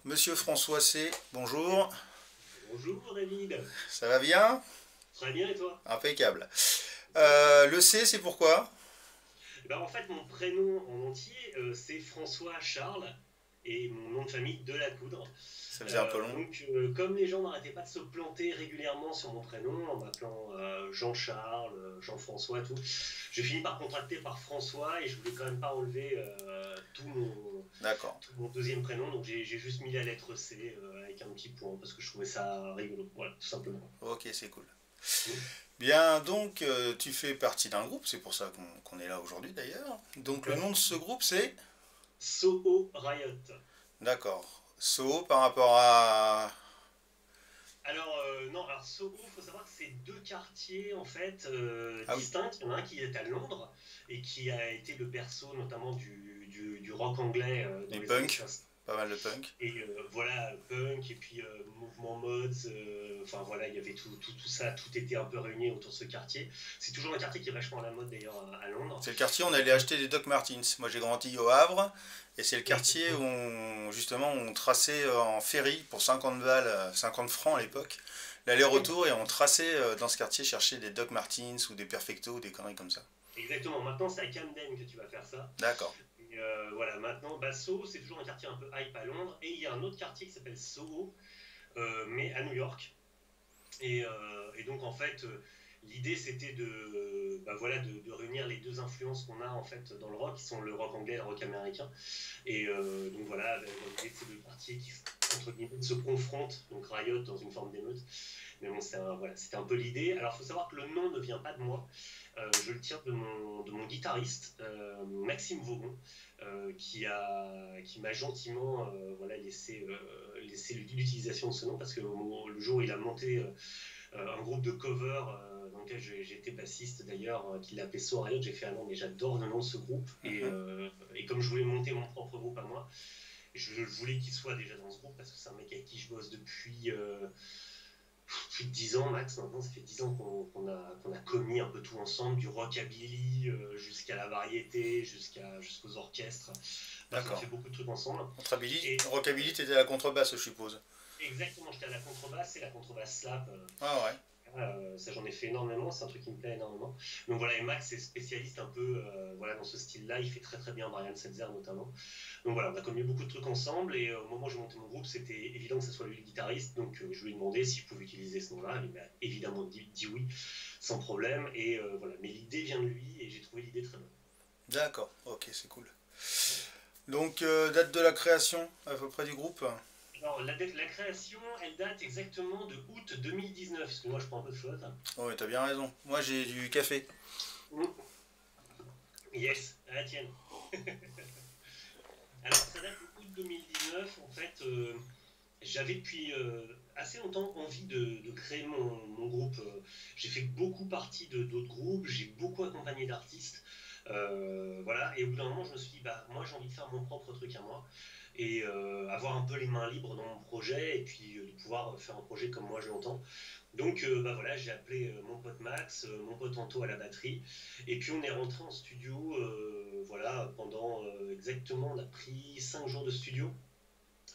Monsieur François C, bonjour. Bonjour David. Ça va bien? Très bien et toi? Impeccable. Le C, c'est pourquoi? Eh ben, en fait, mon prénom en entier, c'est François Charles et mon nom de famille Delacoudre. Ça faisait un peu long. Comme les gens n'arrêtaient pas de se planter régulièrement sur mon prénom, en m'appelant Jean-Charles, Jean-François, tout, j'ai fini par contracter par François et je voulais quand même pas enlever D'accord. tout mon deuxième prénom, donc j'ai juste mis la lettre C avec un petit point parce que je trouvais ça rigolo, voilà, tout simplement. Ok, c'est cool. Bien, donc tu fais partie d'un groupe, c'est pour ça qu'on est là aujourd'hui d'ailleurs. Donc le nom de ce groupe c'est? Soho Riot. D'accord. So par rapport à... Alors, non, alors Soho, il faut savoir que c'est deux quartiers en fait Ah oui, distincts. Il y en a un qui est à Londres et qui a été le berceau notamment du rock anglais dans les les années punks, 60. pas mal de punk. Et voilà, punk, et puis mouvement mods, enfin voilà, il y avait tout ça, tout était un peu réuni autour de ce quartier. C'est toujours un quartier qui est vachement à la mode d'ailleurs à Londres. C'est le quartier où on allait acheter des Doc Martens. Moi j'ai grandi au Havre et c'est le quartier où Exactement. justement on traçait en ferry pour 50 balles, 50 francs à l'époque, l'aller-retour et on traçait dans ce quartier chercher des Doc Martens ou des Perfecto ou des conneries comme ça. Exactement. Maintenant, c'est à Camden que tu vas faire ça. D'accord. Et voilà, maintenant, bah, Soho, c'est toujours un quartier un peu hype à Londres. Et il y a un autre quartier qui s'appelle Soho, mais à New York. Et donc en fait, l'idée c'était bah, voilà, de réunir les deux influences qu'on a en fait dans le rock, qui sont le rock anglais et le rock américain. Et donc voilà, l'idée de ces deux parties qui entre guillemets se confrontent, donc Riot dans une forme d'émeute. Mais bon, voilà, c'était un peu l'idée. Alors il faut savoir que le nom ne vient pas de moi. Je le tiens de mon guitariste, Maxime Vaugon, qui m'a gentiment voilà, laissé l'utilisation de ce nom parce que le jour où il a monté un groupe de cover dans lequel j'étais bassiste d'ailleurs, qui l'appelait So Riot, j'ai fait un nom, mais j'adore le nom de ce groupe. Mhm. Et comme je voulais monter mon propre groupe à moi, je voulais qu'il soit déjà dans ce groupe parce que c'est un mec avec qui je bosse depuis plus de 10 ans max. Maintenant, ça fait 10 ans qu'on a commis un peu tout ensemble, du rockabilly jusqu'à la variété, jusqu'aux orchestres. Bref, on a D'accord. fait beaucoup de trucs ensemble. Et Rockabilly, t'étais à la contrebasse, je suppose. exactement, j'étais à la contrebasse et la contrebasse slap. Ah ouais. Ça, j'en ai fait énormément, c'est un truc qui me plaît énormément. Donc voilà, et Max est spécialiste un peu voilà, dans ce style-là, il fait très très bien Brian Setzer notamment. Donc voilà, on a commis beaucoup de trucs ensemble et au moment où j'ai monté mon groupe, c'était évident que ce soit lui le guitariste, donc je lui ai demandé si je pouvais utiliser ce nom-là, il m'a évidemment dit oui, sans problème, et voilà, mais l'idée vient de lui et j'ai trouvé l'idée très bonne. D'accord. Ok, c'est cool. Voilà. Donc date de la création à peu près du groupe? Alors la création, elle date exactement de août 2019, parce que moi je prends un peu de flotte. Oh, mais t'as bien raison. Moi j'ai du café. Mm. Yes, à la tienne. Alors, ça date de août 2019. En fait, j'avais depuis assez longtemps envie de créer mon groupe. J'ai fait beaucoup partie de d'autres groupes, j'ai beaucoup accompagné d'artistes. Voilà, et au bout d'un moment, je me suis dit, bah, moi, j'ai envie de faire mon propre truc à moi et avoir un peu les mains libres dans mon projet et puis de pouvoir faire un projet comme moi je l'entends. Donc, bah voilà, j'ai appelé mon pote Max, mon pote Anto à la batterie, et puis on est rentré en studio, voilà, pendant exactement, on a pris 5 jours de studio,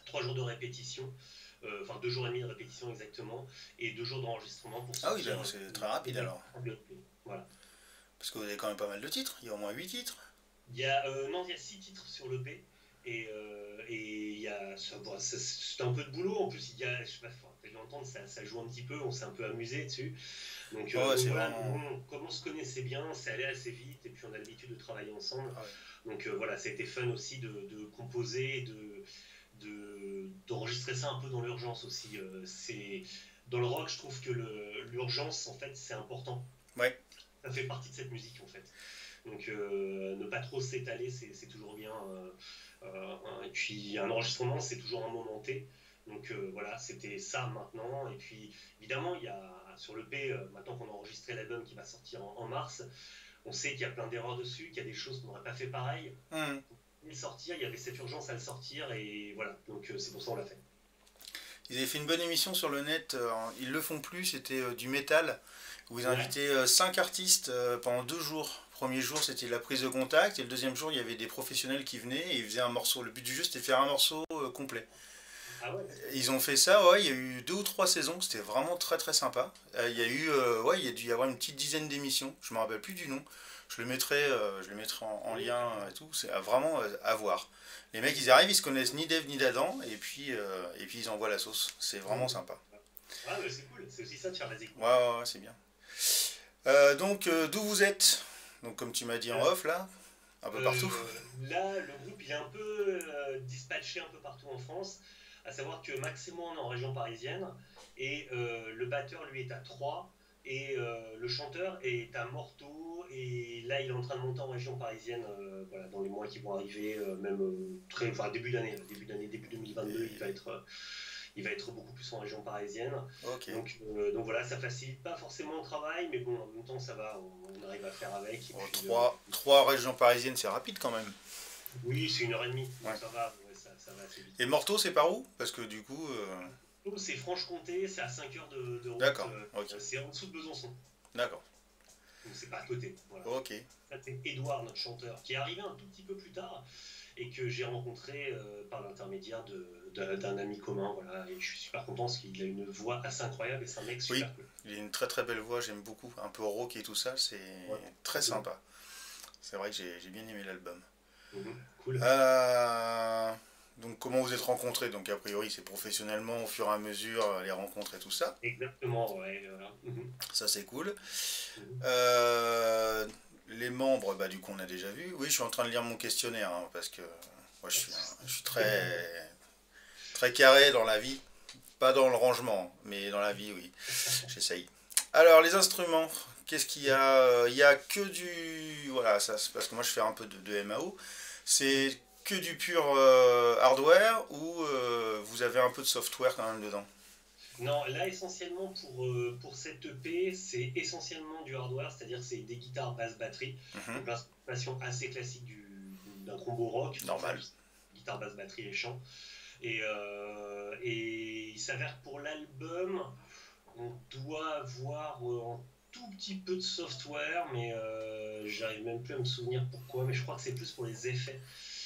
3 jours de répétition, enfin 2 jours et demi de répétition exactement, et 2 jours d'enregistrement pour Ah oui, sortir c'est très rapide une alors. véritable EP. Voilà. Parce que vous avez quand même pas mal de titres. Il y a au moins 8 titres. Non, il y a 6 titres sur l'EP. Et il y a, bon, c'est un peu de boulot. En plus, il y a, je sais pas, enfin, t'as dû entendre, ça joue un petit peu. On s'est un peu amusé dessus. Donc, Oh, ouais, donc c'est voilà, mais vraiment. bon, comme on se connaissait bien, c'est allé assez vite. Et puis, on a l'habitude de travailler ensemble. Ah ouais. Donc voilà, ça a été fun aussi de composer, d'enregistrer ça un peu dans l'urgence aussi. Dans le rock, je trouve que l'urgence, en fait, c'est important. Ouais. Ça fait partie de cette musique, en fait. Donc ne pas trop s'étaler, c'est toujours bien. Et puis un enregistrement, c'est toujours un moment T. Donc voilà, c'était ça maintenant. Et puis évidemment, il y a sur le P, maintenant qu'on a enregistré l'album qui va sortir en mars, on sait qu'il y a plein d'erreurs dessus, qu'il y a des choses qu'on n'aurait pas fait pareil. Mhm. Le sortir, il y avait cette urgence à le sortir et voilà. Donc c'est pour ça qu'on l'a fait. Ils avaient fait une bonne émission sur le net. Ils le font plus. C'était du métal. Où ils Ouais. invitaient 5 artistes pendant 2 jours. Le premier jour, c'était la prise de contact. Et le deuxième jour, il y avait des professionnels qui venaient et ils faisaient un morceau. Le but du jeu, c'était de faire un morceau complet. Ah ouais, Ils ont fait ça, ouais, il y a eu 2 ou 3 saisons, c'était vraiment très très sympa. Il y a eu, ouais, il y a dû y avoir une petite dizaine d'émissions, je me rappelle plus du nom. Je le mettrai en oui, lien carrément. et tout, c'est vraiment à voir. Les mecs, ils arrivent, ils se connaissent ni d'Ève ni d'Adam, et puis ils envoient la sauce. C'est vraiment Mhm. sympa. Ah, mais c'est cool, c'est aussi ça de faire des Ouais, équipes. ouais, ouais, c'est bien. Donc, d'où vous êtes? Donc, comme tu m'as dit en Alors, off, là, un peu partout. là, le groupe il est un peu dispatché un peu partout en France, à savoir que Max et moi on est en région parisienne, et le batteur lui est à Troyes, et le chanteur est à Morteau, et là il est en train de monter en région parisienne, voilà, dans les mois qui vont arriver, même enfin, début d'année, début 2022, il va être beaucoup plus en région parisienne. Ok. Donc voilà, ça facilite pas forcément le travail, mais bon, en même temps, ça va, on arrive à faire avec. Et Bon, puis, trois régions parisiennes, c'est rapide quand même. oui, c'est 1 heure et demie, donc Ouais. ça va, ouais, ça va assez vite. Et Morteau, c'est par où? Parce que du coup. Oh, c'est Franche-Comté, c'est à 5 heures de route, D'accord, ok. c'est en dessous de Besançon, D'accord. donc c'est pas à côté. Voilà. Ok. Ça, c'est Edouard, notre chanteur, qui est arrivé un tout petit peu plus tard et que j'ai rencontré par l'intermédiaire d'un ami commun. Voilà, et je suis super content parce qu'il a une voix assez incroyable et c'est un mec Oui, super cool. il a une très très belle voix, j'aime beaucoup. Un peu rock et tout ça, c'est Ouais, très sympa. C'est vrai que j'ai bien aimé l'album. cool. Euh, Donc comment vous êtes rencontrés? Donc a priori c'est professionnellement au fur et à mesure les rencontres et tout ça. Exactement, ouais. Voilà. Ça c'est cool. Mhm. Euh, les membres, bah du coup on a déjà vu. Oui, je suis en train de lire mon questionnaire hein, parce que moi Pas de je suis soucis. très carré dans la vie. Pas dans le rangement, mais dans la vie, oui. J'essaye. Alors les instruments, qu'est-ce qu'il y a? Il y a que du... Voilà, ça c'est parce que moi je fais un peu de MAO. C'est que du pur hardware ou vous avez un peu de software quand même dedans? Non, là essentiellement pour cette EP, c'est essentiellement du hardware, c'est-à-dire c'est des guitares basse batterie, Mhm. donc l'installation assez classique d'un combo rock en fait, Normal. guitare basse batterie et chant. Et il s'avère que pour l'album, on doit avoir un tout petit peu de software, mais j'arrive même plus à me souvenir pourquoi, mais je crois que c'est plus pour les effets,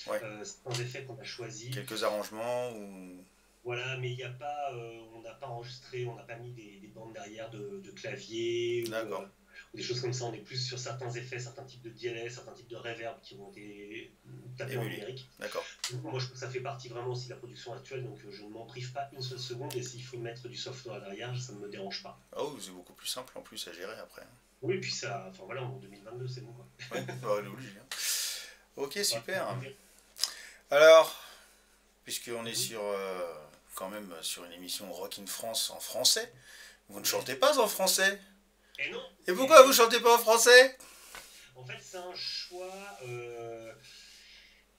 Ouais. certains effets qu'on a choisis. Quelques arrangements ou... Voilà, mais il n'y a pas, on n'a pas enregistré, on n'a pas mis des bandes derrière de clavier D'accord. ou des choses comme ça. On est plus sur certains effets, certains types de delay, certains types de reverb qui ont été tapés en Émulé. numérique. D'accord. Du coup, moi, je trouve que ça fait partie vraiment aussi de la production actuelle, donc je ne m'en prive pas une seule seconde. Et s'il faut mettre du software derrière, ça ne me dérange pas. Oh, c'est beaucoup plus simple en plus à gérer après. Oui, et puis ça, enfin voilà, en 2022, c'est bon quoi. Oui, bah, on est obligé, hein. Ok, Ouais. super. Alors, puisqu'on est Mhm. sur quand même sur une émission Rock in France en français, vous ne Ouais. chantez pas en français. Et non, Et pourquoi vous et chantez pas en français? en fait, c'est un choix.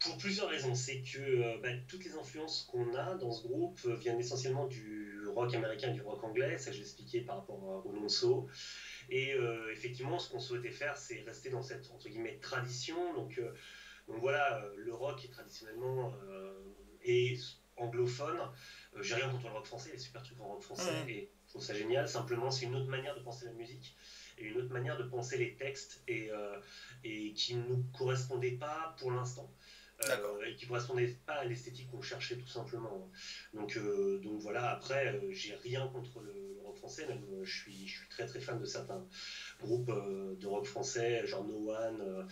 Pour plusieurs raisons, c'est que toutes les influences qu'on a dans ce groupe viennent essentiellement du rock américain et du rock anglais, ça je l'expliquais par rapport au non-so. Et effectivement, ce qu'on souhaitait faire, c'est rester dans cette entre guillemets tradition. Donc voilà, le rock est traditionnellement et anglophone. J'ai rien contre le rock français, il y a des super trucs en rock français Mhm. et je trouve ça génial. Simplement, c'est une autre manière de penser la musique et une autre manière de penser les textes et qui ne nous correspondait pas pour l'instant. D'accord. Et qui ne correspondait pas à l'esthétique qu'on cherchait tout simplement. Donc voilà, après, j'ai rien contre le rock français, même je suis très très fan de certains groupes de rock français, genre No One,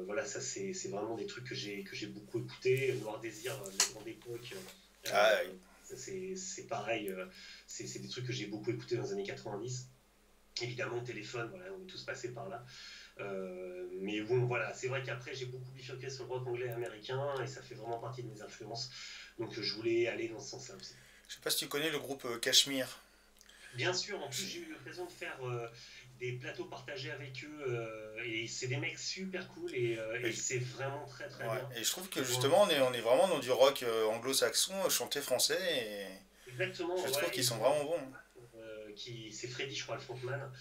voilà, ça c'est vraiment des trucs que j'ai beaucoup écouté. Noir Désir, de la grande époque, Ah oui. c'est pareil, c'est des trucs que j'ai beaucoup écouté dans les années 90. Évidemment, téléphone, voilà, on est tous passés par là. Mais bon, voilà, c'est vrai qu'après, j'ai beaucoup bifurqué sur le rock anglais et américain et ça fait vraiment partie de mes influences. Donc, je voulais aller dans ce sens-là aussi. Je sais pas si tu connais le groupe Cachemire. Bien sûr, en plus, j'ai eu l'occasion de faire des plateaux partagés avec eux et c'est des mecs super cool Et et c'est vraiment très très ouais. bien. Et je trouve que Ils ont justement on est vraiment dans du rock anglo-saxon chanté français et je exactement, trouve ouais, qu'ils ils sont ont un vraiment bons. qui c'est Freddy, je crois, le frontman,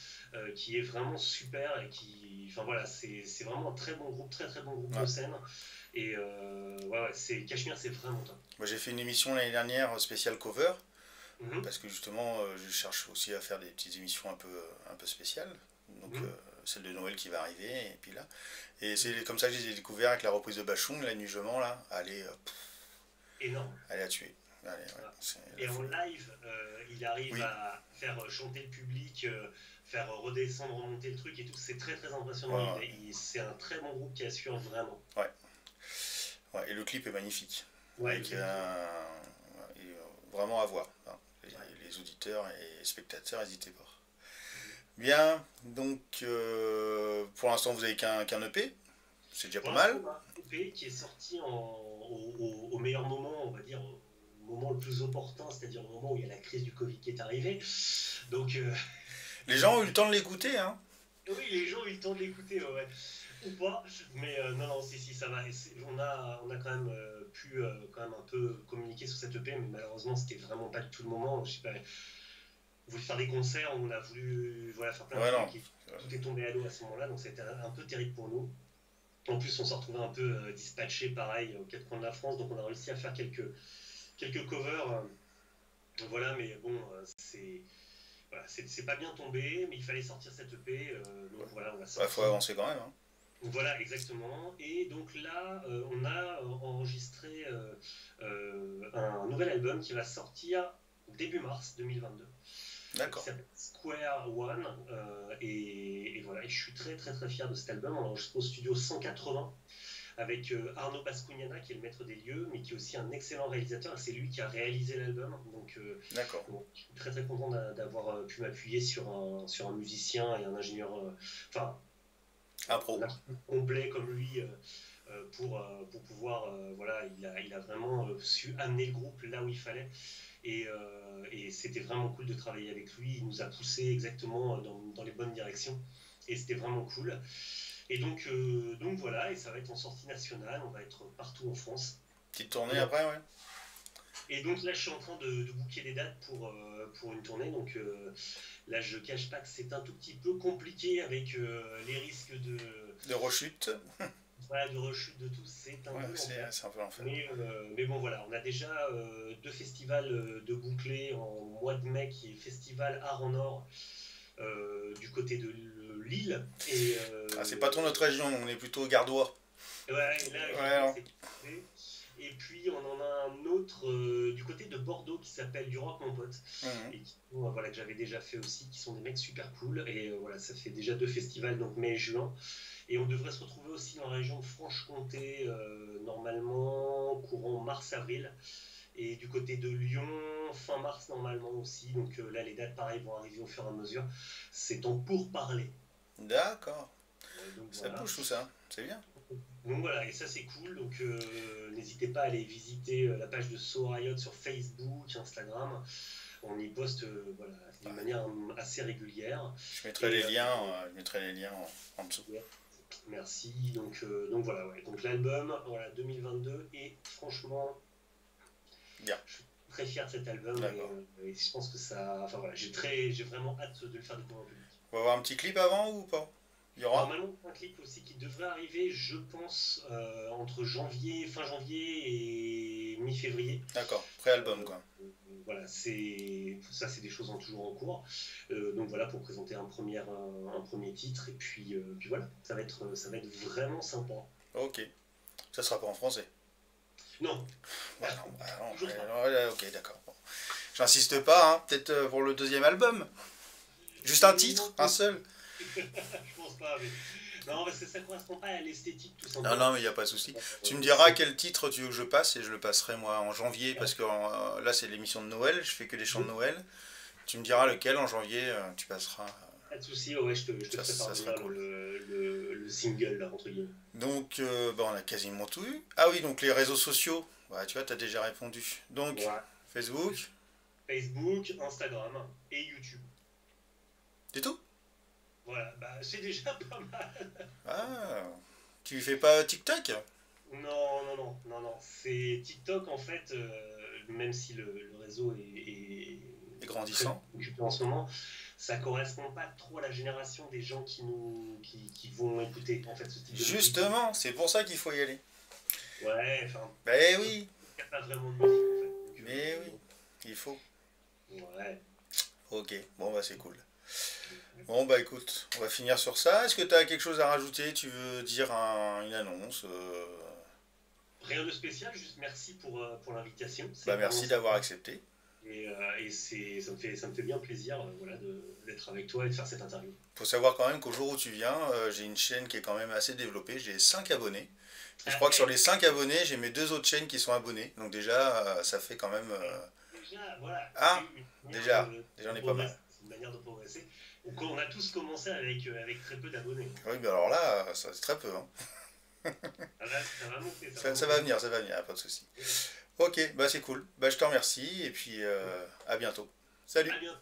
qui est vraiment super et enfin voilà, c'est vraiment un très bon groupe, très très bon groupe de Ouais. scène. Et ouais, c'est Cachemire, c'est vraiment top. Moi j'ai fait une émission l'année dernière spéciale cover Mhm, parce que justement je cherche aussi à faire des petites émissions un peu spéciales. Donc mhm. celle de Noël qui va arriver et puis là. Et c'est comme ça que je les ai découverts avec la reprise de Bachung, la nuit je mens là. Énorme. Elle a tué. Allez, ouais, Voilà. c'est la Et en folie. live, il arrive Oui. à faire chanter le public, faire redescendre, remonter le truc et tout. C'est très très impressionnant. Ouais, C'est un très bon groupe qui assure vraiment. ouais. Ouais, et le clip est magnifique. Ouais, le Avec clip est trop bien. vraiment à voir, hein. Ouais. Les auditeurs et spectateurs, n'hésitez pas. Bien, donc pour l'instant vous avez qu'un EP, c'est déjà Pour pas l'instant, mal. on a un EP qui est sorti au meilleur moment, on va dire, au moment le plus opportun, c'est-à-dire au moment où il y a la crise du Covid qui est arrivée. Donc, Les gens ont eu le temps de l'écouter, hein. oui, les gens ont eu le temps de l'écouter, ouais, ouais. Ou pas, mais non, non, si, si, ça va. On a quand même pu quand même un peu communiquer sur cette EP, mais malheureusement, c'était vraiment pas du tout le moment. Je sais pas, on voulait faire des concerts, on a voulu voilà, faire plein de Ouais, non. trucs, et tout est tombé à l'eau à ce moment-là, donc c'était un peu terrible pour nous. En plus, on s'est retrouvé un peu dispatché, pareil, aux quatre coins de la France, donc on a réussi à faire quelques covers. Voilà, mais bon, c'est pas bien tombé, mais il fallait sortir cette EP, donc voilà, on l'a Bah, faut sorti. avancer quand même, hein. Voilà, exactement. Et donc là, on a enregistré un nouvel album qui va sortir début mars 2022, qui D'accord. s'appelle Square One. Et voilà, et je suis très très très fier de cet album. On l'a enregistré au studio 180 avec Arnaud Bascugnana, qui est le maître des lieux, mais qui est aussi un excellent réalisateur. C'est lui qui a réalisé l'album. Donc, D'accord. bon, je suis très très content d'avoir pu m'appuyer sur un musicien et un ingénieur. Enfin, Un pro. un artiste complet comme lui pour pouvoir, voilà, il a vraiment su amener le groupe là où il fallait. Et c'était vraiment cool de travailler avec lui. Il nous a poussé exactement dans les bonnes directions. Et c'était vraiment cool. Et donc voilà, et ça va être en sortie nationale, on va être partout en France. Petite tournée Et, après, ouais. et donc là, je suis en train de booker les dates pour une tournée. Donc là, je cache pas que c'est un tout petit peu compliqué avec les risques De rechute. voilà, de rechute de tout. C'est un Ouais, peu l'enfer. c'est un peu l'enfer. Mais bon, voilà, on a déjà deux festivals de bouclés en mois de mai qui est Festival Art en Or du côté de Lille. Ah, c'est pas trop notre région, on est plutôt gardois. Ouais, là, Ouais, effectivement, non. c'est compliqué. Et puis, on en a un autre du côté de Bordeaux qui s'appelle Du Rock, mon pote. Mhm. Et voilà, que j'avais déjà fait aussi, qui sont des mecs super cool. Et voilà, ça fait déjà deux festivals, donc mai et juin. Et on devrait se retrouver aussi dans la région de Franche-Comté, normalement, courant mars-avril. Et du côté de Lyon, fin mars, normalement aussi. Donc là, les dates, pareil, vont arriver au fur et à mesure. C'est en pourparlers. D'accord. Donc Ça voilà. bouge tout ça, c'est bien. Donc voilà, et ça c'est cool. Donc n'hésitez pas à aller visiter la page de So Riot sur Facebook, Instagram. On y poste voilà, d'une manière assez régulière. Je mettrai Et les liens, en dessous. ouais, merci. Donc voilà, ouais. Donc l'album, voilà, 2022, et franchement, Bien. je suis très fier de cet album D'accord. et je pense que ça. Enfin voilà, j'ai vraiment hâte de le faire découvrir au public. On va avoir un petit clip avant ou pas? Il y aura? Normalement, un clip aussi qui devrait arriver, je pense, entre fin janvier et mi-février. D'accord, pré-album Euh, quoi. voilà, c'est des choses toujours en cours. Donc voilà, pour présenter un premier titre. Et puis voilà, ça va être vraiment sympa. Ok. Ça sera pas en français. Non, Bah non, bah non. toujours pas. Ok, d'accord. Bon. J'insiste pas, hein. Peut-être pour le deuxième album. Juste un titre, un seul. Je pense pas, mais. Non, parce que ça correspond pas à l'esthétique, tout Non, simplement. non, mais il n'y a pas de souci. Tu me diras quel titre tu veux que je passe et je le passerai moi en janvier Ouais. parce que là c'est l'émission de Noël, je fais que des chants de Noël. Tu me diras lequel en janvier tu passeras. Pas de souci, ouais, je te ferai Ça sera parvenir cool. le single, là, entre guillemets. Donc, bah, on a quasiment tout eu. Ah oui, donc les réseaux sociaux. Ouais, tu vois, tu as déjà répondu. Donc, Ouais. Facebook, Facebook, Instagram et YouTube. c'est tout? Voilà, bah c'est déjà pas mal. Ah, tu fais pas TikTok? Non, non, non, non, non. C'est TikTok en fait, même si le réseau Et est très grandissant. occupé en ce moment, ça correspond pas trop à la génération des gens qui vont écouter en fait ce type de musique. Justement, c'est pour ça qu'il faut y aller. Ouais, enfin, Ben oui, il n'y a pas vraiment de musique en fait. mais oui, il faut. Ouais. Ok, bon bah c'est cool. Bon bah écoute, on va finir sur ça. Est-ce que tu as quelque chose à rajouter? Tu veux dire une annonce Rien de spécial, juste merci pour l'invitation. Bah, merci d'avoir accepté. Et ça me fait bien plaisir voilà, d'être avec toi et de faire cette interview. Faut savoir quand même qu'au jour où tu viens, j'ai une chaîne qui est quand même assez développée. J'ai 5 abonnés. Et je crois que sur les 5 abonnés, j'ai mes 2 autres chaînes qui sont abonnées. Donc déjà, ça fait quand même... Déjà, voilà, c'est Ah, une manière déjà on de est pas mal. progresser. C'est une manière de progresser. Donc, on a tous commencé avec très peu d'abonnés. Oui, mais alors là, ça c'est très peu, hein. Ça va monter, Ça va venir, pas de souci. Ok, bah c'est cool. Bah je te remercie et puis à bientôt. Salut. À bientôt.